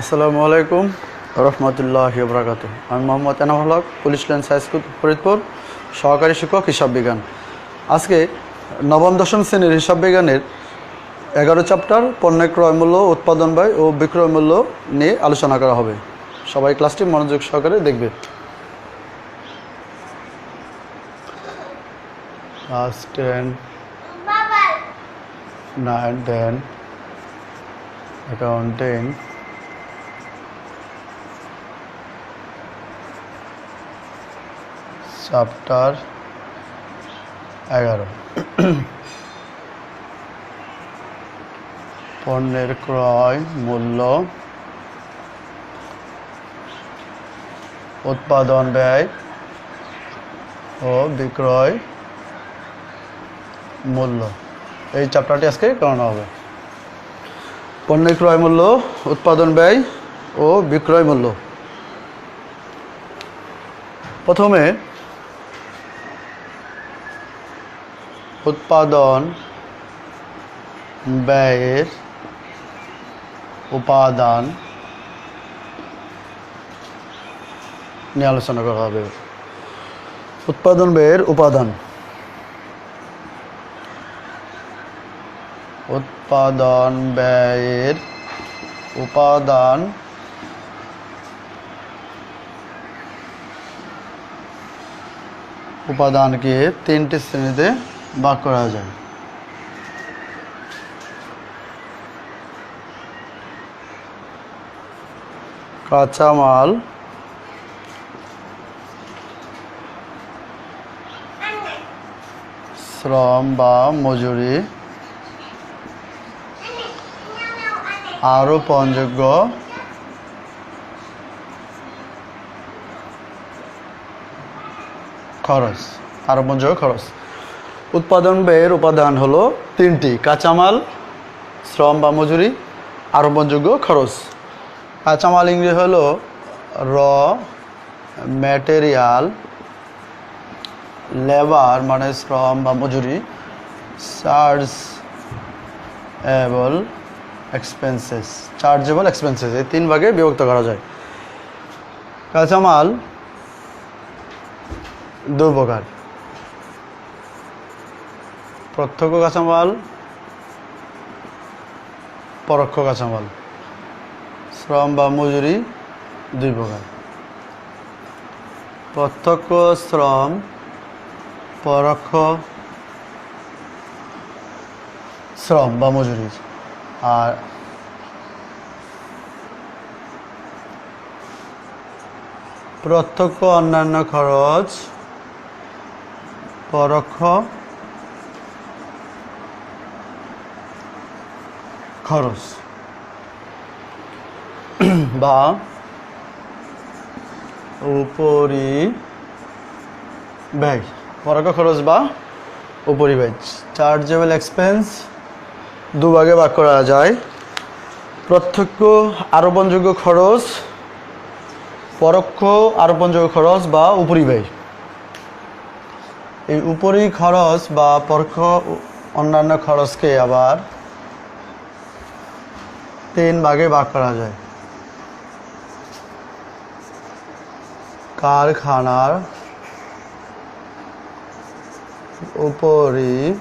আসসালামু আলাইকুম রহমতুল্লাহি ওয়া বারাকাতুহু। আমি Mohammad Enamul Haque, police line high school Faridpur, সহকারী শিক্ষক হিসাব বিজ্ঞান। আজকে নবম দশম শ্রেণীর হিসাব বিজ্ঞানের 11 চ্যাপ্টার পণ্যের ক্রয় মূল্য, উৎপাদন ব্যয় ও বিক্রয় মূল্য নিয়ে আলোচনা করা হবে। সবাই ক্লাসটি মনোযোগ সহকারে দেখবে। ক্লাস 10, 9, 10 অ্যাকাউন্টিং, চ্যাপ্টার 11 পণ্যের ক্রয় মূল্য, উৎপাদন ব্যয় ও বিক্রয় মূল্য। এই চ্যাপ্টারটি আজকে করানো হবে। পণ্যের ক্রয় মূল্য, উৎপাদন ব্যয় ও বিক্রয় মূল্য। প্রথমে উৎপাদন ব্যয়ের উপাদান নিয়ে আলোচনা করা হবে। উৎপাদন ব্যয়ের উপাদান। উৎপাদন ব্যয়ের উপাদান উপাদানকে 3টি শ্রেণীতে ভাগ করা যায়। কাঁচামাল, শ্রম বা মজুরি, আরোপণযোগ্য খরচ। উৎপাদন ব্যয়ের উপাদান হলো 3টি: কাঁচামাল, শ্রম বা মজুরি, আরোপণযোগ্য খরচ। কাঁচামাল ইংরেজি হলো র ম্যাটেরিয়াল, লেবার মানে শ্রম বা মজুরি, চার্জেবল এক্সপেন্সেস। এই 3 ভাগে বিভক্ত করা যায়। কাঁচামাল 2 প্রকার: প্রত্যক্ষ কাঁচামাল, পরোক্ষ কাঁচামাল। শ্রম বা মজুরি 2 প্রকার: প্রত্যক্ষ শ্রম, পরোক্ষ শ্রম বা মজুরি। আর প্রত্যক্ষ অন্যান্য খরচ, পরোক্ষ খরচ বা উপরিব্যয়। পরোক্ষ খরচ বা উপরিব্যয়। চার্জেবল এক্সপেন্স 2 ভাগে ভাগ করা যায়: প্রত্যক্ষ আরোপণযোগ্য খরচ, পরোক্ষ আরোপণযোগ্য খরচ বা উপরিব্যয়। এই উপরি খরচ বা পরোক্ষ অন্যান্য খরচকে আবার 3 ভাগে ভাগ করা যায়: কারখানার উপরিব্যয়,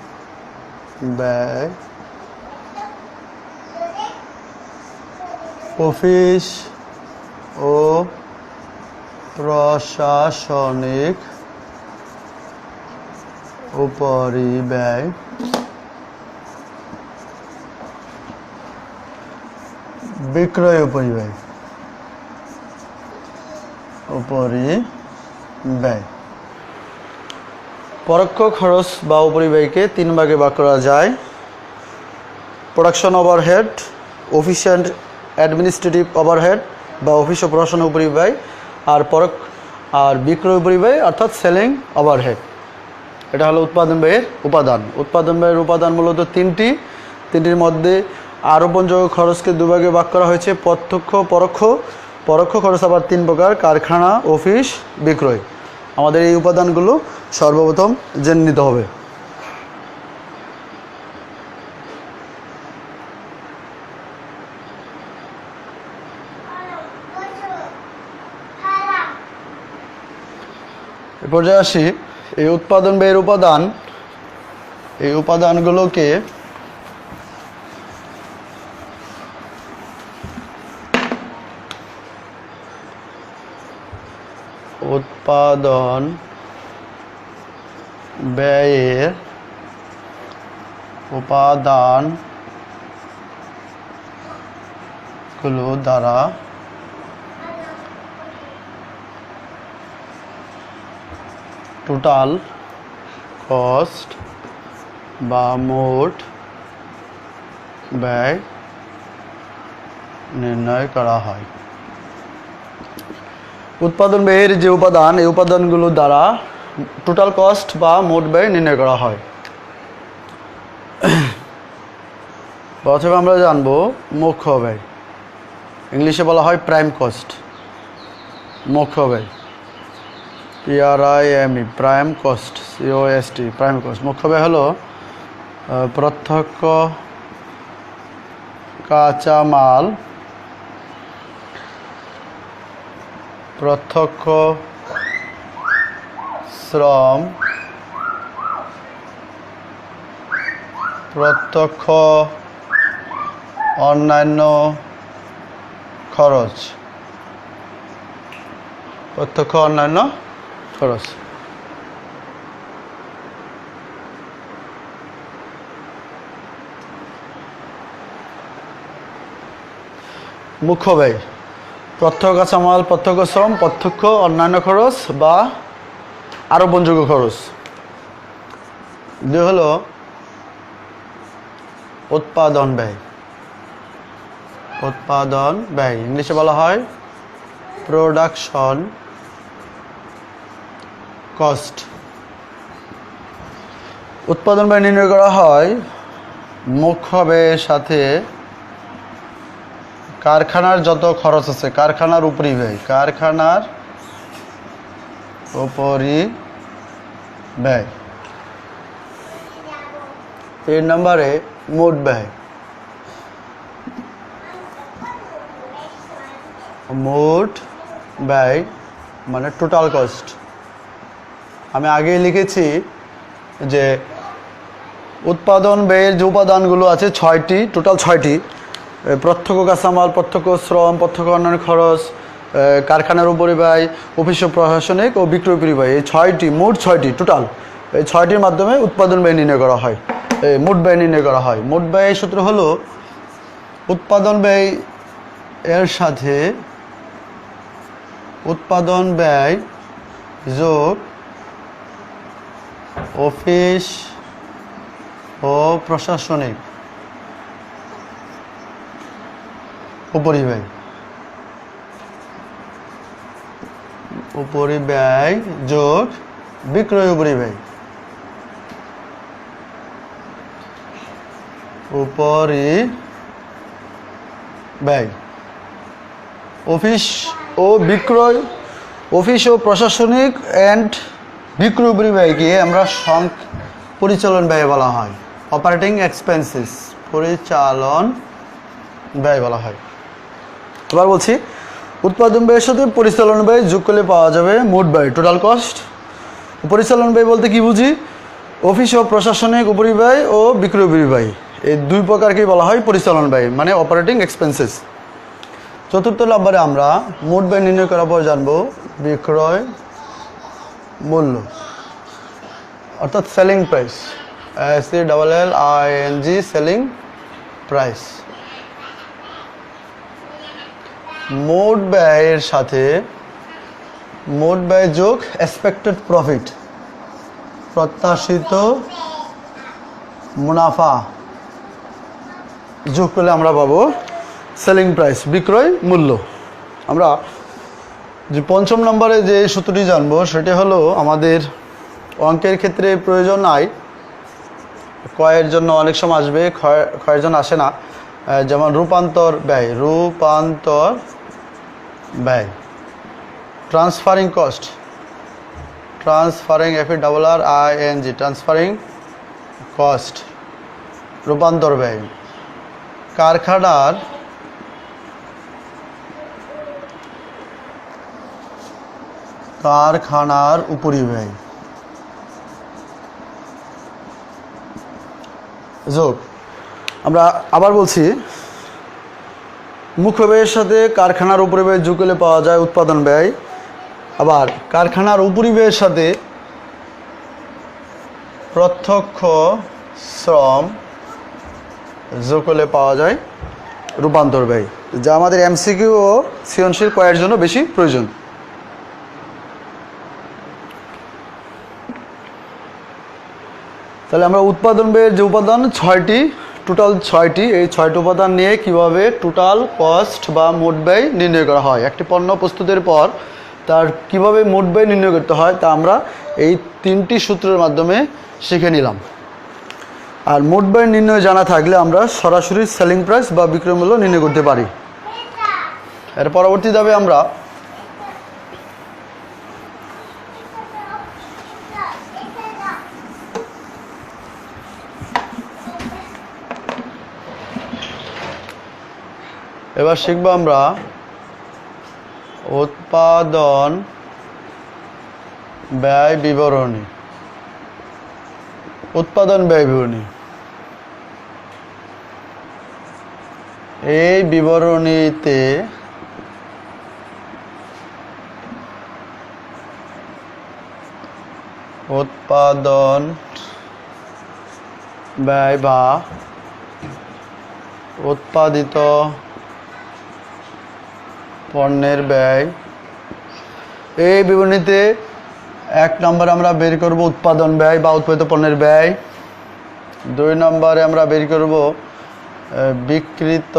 অফিস ও প্রশাসনিক উপরিব্যয়, বিক্রয় উপরিব্যয়। পরোক্ষ খরচ বা উপরিব্যয়কে 3 ভাগে ভাগ করা যায়: production overhead, office and administrative overhead বা অফিস ও প্রশাসন উপরিব্যয়, আর বিক্রয় উপরিব্যয় অর্থাৎ সেলিং ওভারহেড। এটা হলো উৎপাদন ব্যয়ের উপাদান। উৎপাদন ব্যয়ের উপাদান মূলত 3টির মধ্যে আরোপণযোগ্য খরচকে 2 ভাগে ভাগ করা হয়েছে: প্রত্যক্ষ, পরোক্ষ। পরোক্ষ খরচ আবার 3 প্রকার: কারখানা, অফিস, বিক্রয়। আমাদের এই উপাদানগুলো সর্বপ্রথম জেনে নিতে হবে। এ পর্যায়ে আসি, এই উৎপাদন ব্যয়ের উপাদান, এই উপাদানগুলোকে উৎপাদন ব্যয়ের উপাদানগুলো দ্বারা টোটাল কস্ট বা মোট ব্যয় নির্ণয় করা হয়। উৎপাদন ব্যয়ের যে উপাদান, এই উপাদানগুলো দ্বারা টোটাল কস্ট বা মোট ব্যয় নির্ণয় করা হয়। প্রথমে আমরা জানবো মুখ্য ব্যয়, ইংলিশে বলা হয় প্রাইম কস্ট। মুখ্য ব্যয়, PRIME, prime cost, COST, prime cost. মুখ্য ব্যয় হলো প্রত্যক্ষ কাঁচামাল, প্রত্যক্ষ শ্রম, প্রত্যক্ষ অন্যান্য খরচ, প্রত্যক্ষ অন্যান্য খরচ। মুখ্য ব্যয় প্রত্যক্ষ কাঁচামাল, প্রত্যক্ষ শ্রম, প্রত্যক্ষ অন্যান্য খরচ বা আরোপণযোগ্য খরচ। দুই হলো উৎপাদন ব্যয়। উৎপাদন ব্যয় ইংলিশে বলা হয় প্রোডাকশন কস্ট। উৎপাদন ব্যয় নির্ণয় করা হয় মুখ্য ব্যয়ের সাথে কারখানার যত খরচ আছে, কারখানার উপরি ব্যয়, কারখানার উপরি ব্যয়। 3 নম্বরে মোট ব্যয়। মোট ব্যয় মানে টোটাল কস্ট। আমি আগে লিখেছি যে উৎপাদন ব্যয়ের যে উপাদানগুলো আছে 6টি, টোটাল 6টি। প্রত্যক্ষ কাঁচামাল, প্রত্যক্ষ শ্রম, প্রত্যক্ষ অন্যান্য খরচ, কারখানার উপরি ব্যয়, অফিস ও প্রশাসনিক ও বিক্রয় উপরি ব্যয়। এই 6টি, মোট 6টি টোটাল। এই 6টির মাধ্যমে উৎপাদন ব্যয় নির্ণয় করা হয়, মোট ব্যয় নির্ণয় করা হয়। মোট ব্যয়ের সূত্র হলো উৎপাদন ব্যয় এর সাথে উৎপাদন ব্যয় যোগ অফিস ও প্রশাসনিক উপরিব্যয়, উপরিব্যয় যোগ বিক্রয় উপরিব্যয়, উপরিব্যয়। অফিস ও বিক্রয়, অফিস ও প্রশাসনিক অ্যান্ড বিক্রয় উপরিব্যয়কে আমরা পরিচালন ব্যয় বলা হয়, অপারেটিং এক্সপেন্সেস, পরিচালন ব্যয় বলা হয়। এবার বলছি উৎপাদন ব্যয়ের সাথে পরিচালন ব্যয় যোগ করলে পাওয়া যাবে মোট ব্যয়, টোটাল কস্ট। পরিচালন ব্যয় বলতে কি বুঝি? অফিস ও প্রশাসনিক উপরিব্যয় ও বিক্রয় উপরিব্যয়, এই দুই প্রকারকেই বলা হয় পরিচালন ব্যয়, মানে অপারেটিং এক্সপেন্সেস। চতুর্থ নম্বরে আমরা মোট ব্যয় নির্ণয় করার পর জানবো বিক্রয় মূল্য, অর্থাৎ selling price, SELLING, selling price. মোট ব্যয়ের সাথে মোট ব্যয় যোগ এক্সপেক্টেড প্রফিট, প্রত্যাশিত মুনাফা যোগ করলে আমরা পাবো সেলিং প্রাইস, বিক্রয় মূল্য। আমরা যে 5ম নম্বরে যে সূত্রটি জানবো সেটি হলো আমাদের অঙ্কের ক্ষেত্রে প্রয়োজন নাই, ক্ষয়ের জন্য অনেক সময় আসবে, ক্ষয়ের জন্য আসে না। যেমন রূপান্তর ব্যয়, রূপান্তর ব্যয়, transferring cost, transferring, FRRING, transferring cost, রূপান্তর ব্যয়। কারখানার কারখানার উপরিব্যয় যোগ, আমরা আবার বলছি, মুখ্য ব্যয়ের সাথে কারখানার উপরিব্যয় যোগ করলে পাওয়া যায় উৎপাদন ব্যয়। আবার কারখানার উপরিব্যয়ের সাথে প্রত্যক্ষ শ্রম যোগ করলে পাওয়া যায় রূপান্তর ব্যয়, যা আমাদের এমসিকিউ ও সৃজনশীল কয়ের জন্য বেশি প্রয়োজন। তাহলে আমরা উৎপাদন ব্যয়ের যে উপাদান টোটাল ছয়টি, এই 6টি উপাদান নিয়ে কিভাবে টোটাল কস্ট বা মোট ব্যয় নির্ণয় করা হয়, একটি পণ্য প্রস্তুতের পর তার কিভাবে মোট ব্যয় নির্ণয় করতে হয় তা আমরা এই 3টি সূত্রের মাধ্যমে শিখে নিলাম। আর মোট ব্যয় নির্ণয় জানা থাকলে আমরা সরাসরি সেলিং প্রাইস বা বিক্রয় মূল্য নির্ণয় করতে পারি। এর পরবর্তী ধাপে আমরা এবার শিখব আমরা উৎপাদন ব্যয় বিবরণী। উৎপাদন ব্যয় বিবরণী, এই বিবরণীতে উৎপাদন ব্যয় বা উৎপাদিত পণ্যের ব্যয়, এই বিবরণীতে 1 নম্বরে আমরা বের করব উৎপাদন ব্যয় বা উৎপাদিত পণ্যের ব্যয়। 2 নম্বরে আমরা বের করব বিক্রিত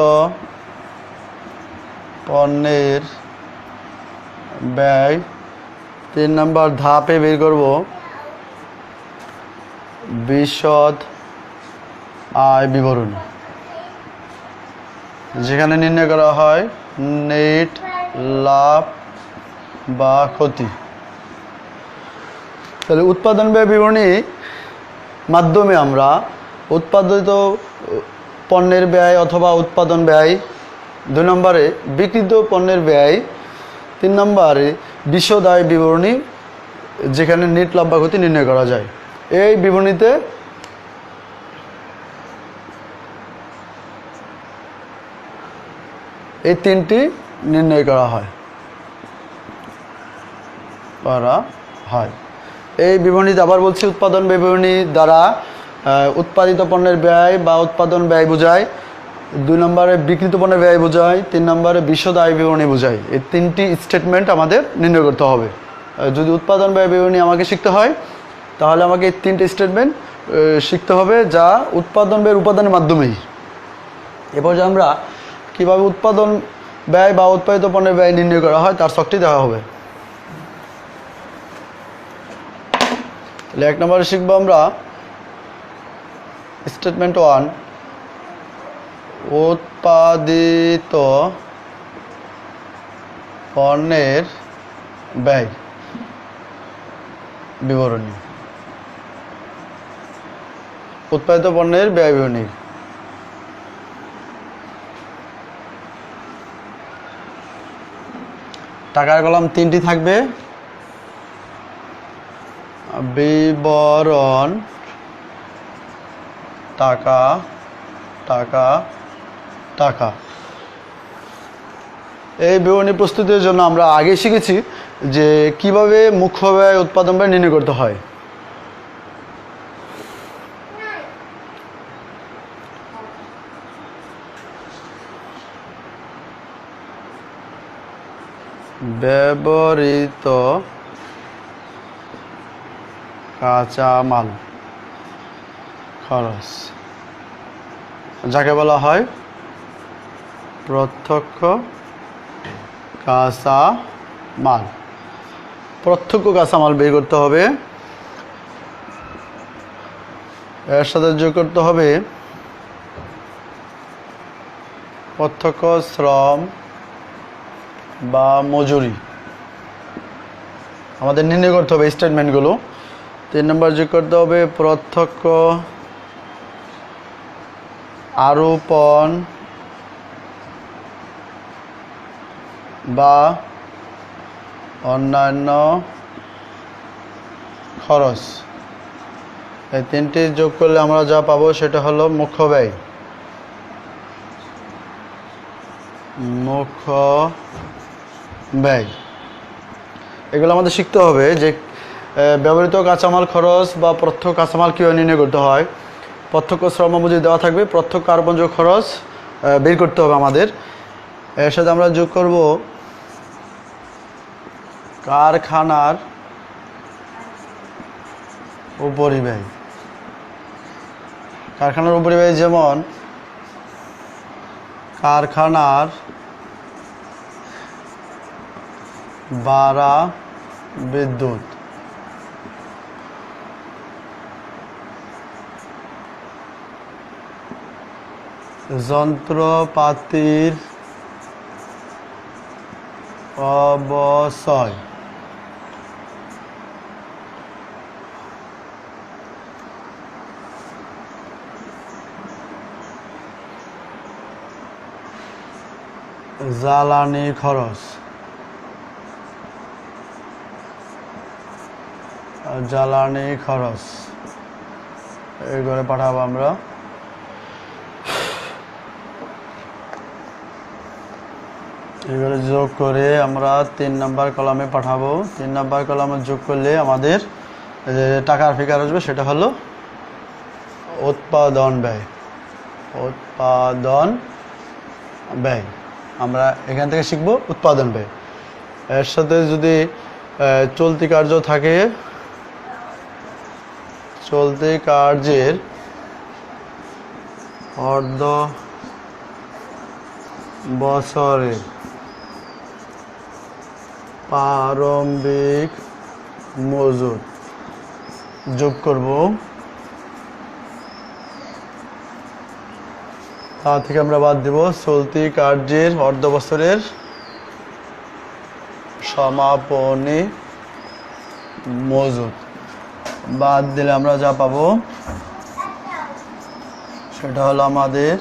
পণ্যের ব্যয়। 3 নম্বর ধাপে বের করব বিশদ আয় বিবরণী, যেখানে নির্ণয় করা হয় নেট লাভ বা ক্ষতি। তাহলে উৎপাদন ব্যয় বিবরণী মাধ্যমে আমরা উৎপাদিত পণ্যের ব্যয় অথবা উৎপাদন ব্যয়, 2 নম্বরে বিক্রিত পণ্যের ব্যয়, 3 নম্বরে বিশদ আয় বিবরণী, যেখানে নেট লাভ বা ক্ষতি নির্ণয় করা যায়। এই বিবরণীতে এই 3টি নির্ণয় করা হয়। এই বিবরণীতে আবার বলছি, উৎপাদন ব্যয় বিবরণী দ্বারা উৎপাদিত পণ্যের ব্যয় বা উৎপাদন ব্যয় বোঝায়, 2 নম্বরে বিক্রিত পণ্যের ব্যয় বোঝায়, 3 নম্বরে বিশদ আয় বিবরণী বোঝায়। এই 3টি স্টেটমেন্ট আমাদের নির্ণয় করতে হবে। যদি উৎপাদন ব্যয় বিবরণী আমাকে শিখতে হয় তাহলে আমাকে এই 3টি স্টেটমেন্ট শিখতে হবে, যা উৎপাদন ব্যয়ের উপাদানের মাধ্যমেই। এরপর যে আমরা কীভাবে উৎপাদন ব্যয় বা উৎপাদিত পণ্যের ব্যয় নির্ণয় করা হয় তার ছকটি দেওয়া হবে। 1 নম্বরে শিখব আমরা স্টেটমেন্ট 1, উৎপাদিত পণ্যের ব্যয় বিবরণী। উৎপাদিত পণ্যের ব্যয় বিবরণী, টাকার কলাম 3টি থাকবে, বিবরণ, টাকা, টাকা, টাকা। এই বিবরণী প্রস্তুতির জন্য আমরা আগে শিখেছি যে কিভাবে মুখ্য ব্যয় উৎপাদন ব্যয় নির্ণয় করতে হয়। ব্যবহৃত কাঁচামাল খরচ, যাকে বলা হয় প্রত্যক্ষ কাঁচামাল। প্রত্যক্ষ কাঁচামাল বের করতে হবে, এর সাথে যোগ করতে হবে প্রত্যক্ষ শ্রম বা মজুরি। আমাদের নির্ণয় করতে হবে স্টেটমেন্টগুলো। 3 নম্বর যোগ করতে হবে প্রত্যক্ষ আরোপণ বা অন্যান্য খরচ। এই তিনটি যোগ করলে আমরা যা পাবো সেটা হলো মুখ্য ব্যয়। মুখ্য ব্যয় এগুলো আমাদের শিখতে হবে যে ব্যবহৃত কাঁচামাল খরচ বা প্রত্যক্ষ কাঁচামাল কীভাবে নির্ণয় করতে হয়। প্রত্যক্ষ শ্রম মজুরি দেওয়া থাকবে, প্রত্যক্ষ কার্বন খরচ বের করতে হবে আমাদের। এর সাথে আমরা যোগ করব কারখানার উপরিব্যয়। কারখানার উপরিব্যয় যেমন কারখানার ভাড়া, বিদ্যুৎ, যন্ত্রপাতির অবশ্যই, জ্বালানি খরচ, এগুলো পাঠাবো আমরা। এগুলো যোগ করে আমরা 3 নম্বর কলামে পাঠাবো। 3 নম্বর কলামে যোগ করলে আমাদের যে টাকার ফিগার আসবে সেটা হলো উৎপাদন ব্যয়। আমরা এখান থেকে শিখবো উৎপাদন ব্যয়। এর সাথে যদি চলতি কার্য থাকে, চলতি কার্যের অর্ধ বছরের প্রারম্ভিক মজুদ যোগ করব। তা থেকে আমরা বাদ দেব চলতি কার্যের অর্ধ বছরের সমাপনী মজুদ। বাদ দিলে আমরা যা পাবো সেটা হলো আমাদের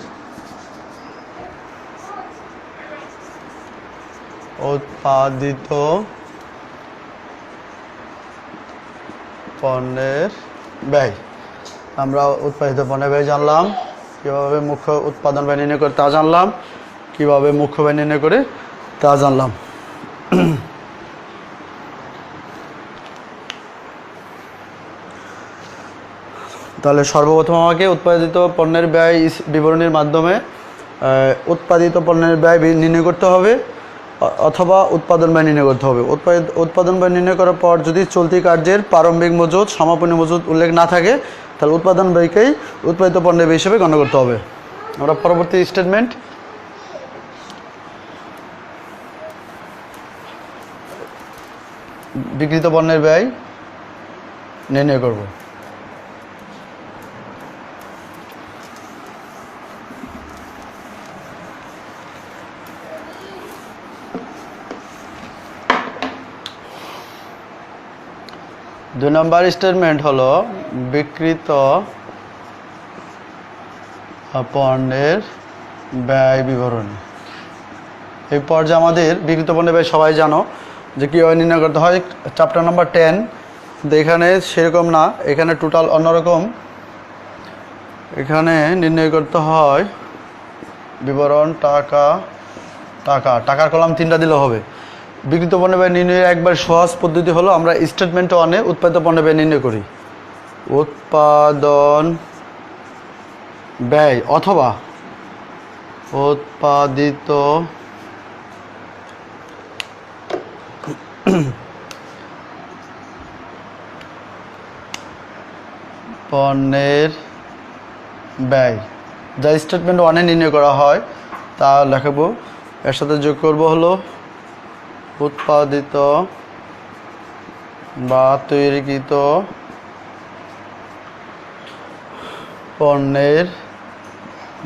উৎপাদিত পণ্যের ব্যয়। আমরা উৎপাদিত পণ্যের ব্যয় জানলাম, কীভাবে মুখ্য উৎপাদন ব্যয় নির্ণয় করে তা জানলাম, কীভাবে মুখ্য ব্যয় নির্ণয় করে তা জানলাম। তাহলে সর্বপ্রথম আমাকে উৎপাদিত পণ্যের ব্যয় বিবরণীর মাধ্যমে উৎপাদিত পণ্যের ব্যয় নির্ণয় করতে হবে, অথবা উৎপাদন ব্যয় নির্ণয় করতে হবে। উৎপাদন ব্যয় নির্ণয় করার পর যদি চলতি কার্যের প্রারম্ভিক মজুদ, সমাপনী মজুদ উল্লেখ না থাকে, তাহলে উৎপাদন ব্যয়কেই উৎপাদিত পণ্যের ব্যয় হিসেবে গণ্য করতে হবে। আমরা পরবর্তী স্টেটমেন্ট, বিক্রিত পণ্যের ব্যয় নির্ণয় করব। দুই নম্বর স্টেটমেন্ট হলো বিক্রিত পণ্যের ব্যয় বিবরণী। এই পর্যায়ে আমাদের বিক্রিত পণ্যের ব্যয় সবাই জানো যে কীভাবে নির্ণয় করতে হয়, চ্যাপ্টার নাম্বার 10। কিন্তু এখানে সেরকম না, এখানে টোটাল অন্যরকম। এখানে নির্ণয় করতে হয় বিবরণ টাকার কলাম 3টা দিলেও হবে। বিক্রিত পণ্য ব্যয় নির্ণয়ের একবার সহজ পদ্ধতি হলো আমরা স্টেটমেন্ট 1-এ উৎপাদিত পণ্য ব্যয় নির্ণয় করি। উৎপাদন ব্যয় অথবা উৎপাদিত পণ্যের ব্যয় যা স্টেটমেন্ট 1-এ নির্ণয় করা হয় তা লেখাবো। এর সাথে যোগ করব হলো উৎপাদিত বা তৈরিকৃত পণ্যের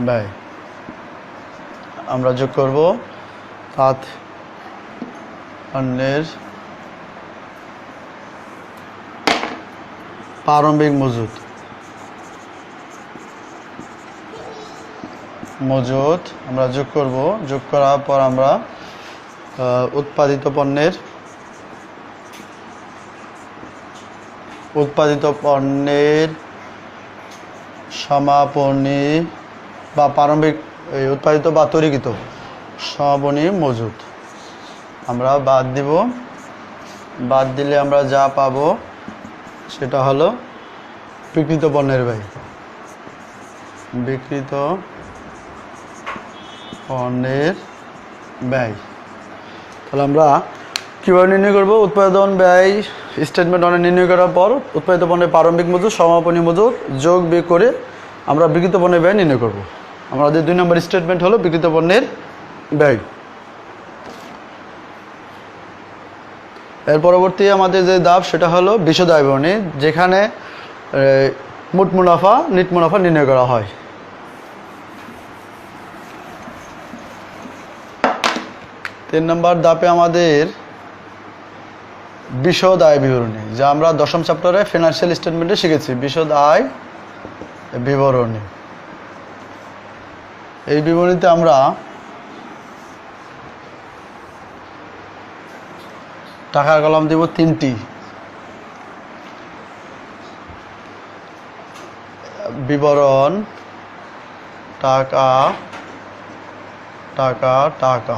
ব্যয়। আমরা যোগ করব পণ্যের প্রারম্ভিক মজুদ আমরা যোগ করব। যোগ করার পর আমরা উৎপাদিত পণ্যের উৎপাদিত পণ্যের সমাপনী বা প্রারম্ভিক উৎপাদিত বা তৈরিকৃত সমাপনী মজুদ। আমরা বাদ দিব, বাদ দিলে আমরা যা পাবো সেটা হলো বিক্রিত পণ্যের ব্যয়। বিক্রিত পণ্যের ব্যয়। তাহলে আমরা কীভাবে নির্ণয় করব? উৎপাদন ব্যয় স্টেটমেন্ট অনেক নির্ণয় করার পর উৎপাদিত পণ্যের প্রারম্ভিক মজুদ সমাপনী মজুদ যোগ বিয়োগ করে আমরা বিক্রিত পণ্যের ব্যয় নির্ণয় করব। আমাদের 2 নম্বর স্টেটমেন্ট হলো বিক্রিত পণ্যের ব্যয়। এর পরবর্তী আমাদের যে ধাপ সেটা হলো বিশদ আয় বিবরণী, যেখানে মোট মুনাফা নিট মুনাফা নির্ণয় করা হয়। তিন নম্বর ধাপে আমাদের বিশদ আয় বিবরণী, যা আমরা 10ম চ্যাপ্টারে ফিনান্সিয়াল স্টেটমেন্টে শিখেছি। বিশদ আয় বিবরণী, এই বিবরণীতে আমরা টাকার কলাম দিব 3টি, বিবরণ টাকা টাকা টাকা।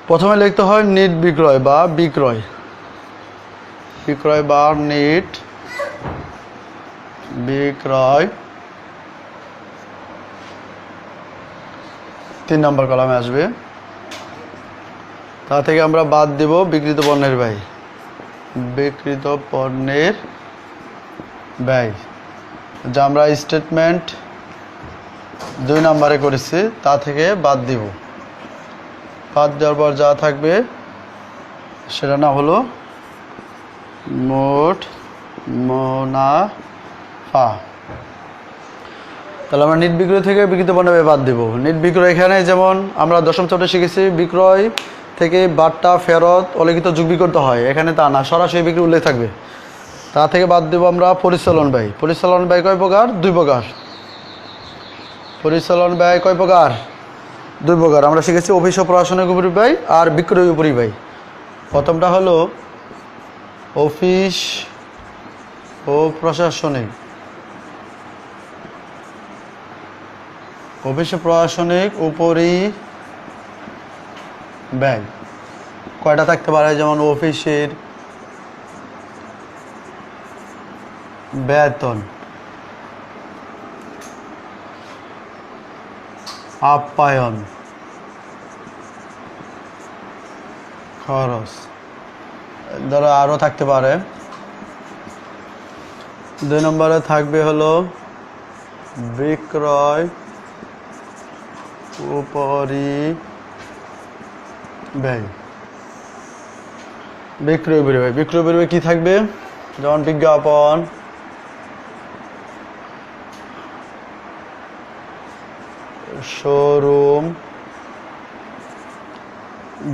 প্রথমে লিখতে হয় নেট বিক্রয় বা বিক্রয়, বিক্রয় বা নেট বিক্রয় 3 নম্বর কলামে আসবে। তা থেকে আমরা বাদ দেব বিক্রিত পণ্যের ব্যয়। বিক্রিত পণ্যের ব্যয় যা আমরা স্টেটমেন্ট 2 নম্বরে করেছি তা থেকে বাদ দিব। বাদ দেওয়ার পর যা থাকবে সেটা না হলো মোট মুনাফা। তাহলে আমরা নিট বিক্রয় থেকে বিক্রিত পণ্য ব্যয় বাদ দেব। নিট বিক্রয় এখানে যেমন আমরা 10ম চ্যাপ্টারে শিখেছি বিক্রয় থেকে বাট্টা ফেরত অলিখিত যোগ বিয়োগ করতে হয়, এখানে তা না, সরাসরি বিক্রি উল্লেখ থাকবে। তা থেকে বাদ দেব আমরা পরিচালন ব্যয়। পরিচালন ব্যয় কয় প্রকার? 2 প্রকার। পরিচালন ব্যয় কয় প্রকার? 2 প্রকার। আমরা শিখেছি অফিস ও প্রশাসনিক উপরিব্যয় আর বিক্রয় উপরিব্যয়। প্রথমটা হলো অফিস ও প্রশাসনিক, অফিস ও প্রশাসনিক উপরিব্যয়। কয়টা থাকতে পারে? যেমন অফিসের বেতন, আপ্যায়ন, খরচ, ধরো আরও থাকতে পারে। 2 নম্বরে থাকবে হলো বিক্রয় উপরিব্যয়। বিক্রয় উপরিব্যয়, বিক্রয় উপরিব্যয় কি থাকবে? যেমন বিজ্ঞাপন, শোরুম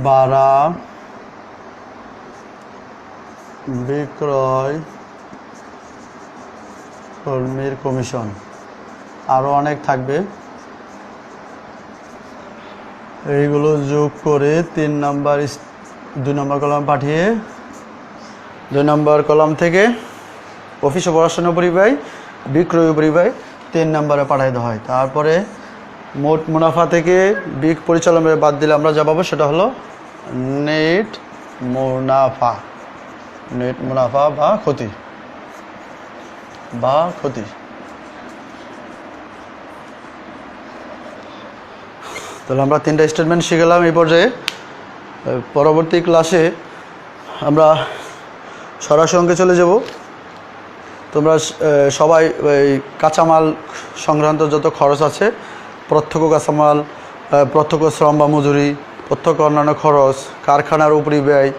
ভাড়া, বিক্রয় কর্মীর কমিশন, আরও অনেক থাকবে। এইগুলো যোগ করে 2 নম্বর কলাম পাঠিয়ে 2 নম্বর কলাম থেকে অফিস ও প্রশাসনিক উপরিব্যয় বিক্রয় উপরিব্যয় 3 নম্বরে পাঠাই দেওয়া হয়। তারপরে মোট মুনাফা থেকে পরিচালন ব্যয় বাদ দিলে আমরা যা পাবো সেটা হলো নেট মুনাফা। নেট মুনাফা বা ক্ষতি তাহলে আমরা 3টা স্টেটমেন্ট শিখলাম এই পর্যায়ে। পরবর্তী ক্লাসে আমরা সরাসরি অঙ্কে চলে যাব। তোমরা সবাই এই কাঁচামাল সংক্রান্ত যত খরচ আছে, প্রত্যক্ষ কাঁচামাল, প্রত্যক্ষ শ্রম বা মজুরি, প্রত্যক্ষ অন্যান্য খরচ, কারখানার উপরিব্যয়,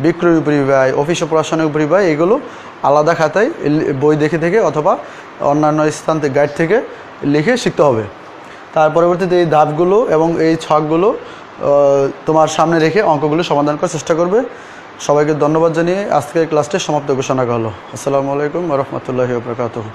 বিক্রয় উপরিব্যয়, অফিস ও প্রশাসনের উপরিব্যয়, এগুলো আলাদা খাতায় বই দেখে থেকে অথবা অন্যান্য স্থান থেকে গাইড থেকে লিখে শিখতে হবে। তার পরবর্তীতে এই ধাপগুলো এবং এই ছকগুলো তোমার সামনে রেখে অঙ্কগুলো সমাধান করার চেষ্টা করবে। সবাইকে ধন্যবাদ জানিয়ে আজকের ক্লাসটি সমাপ্ত ঘোষণা করা হলো। আসসালামু আলাইকুম ওয়া রাহমাতুল্লাহি ওয়া বারাকাতুহু।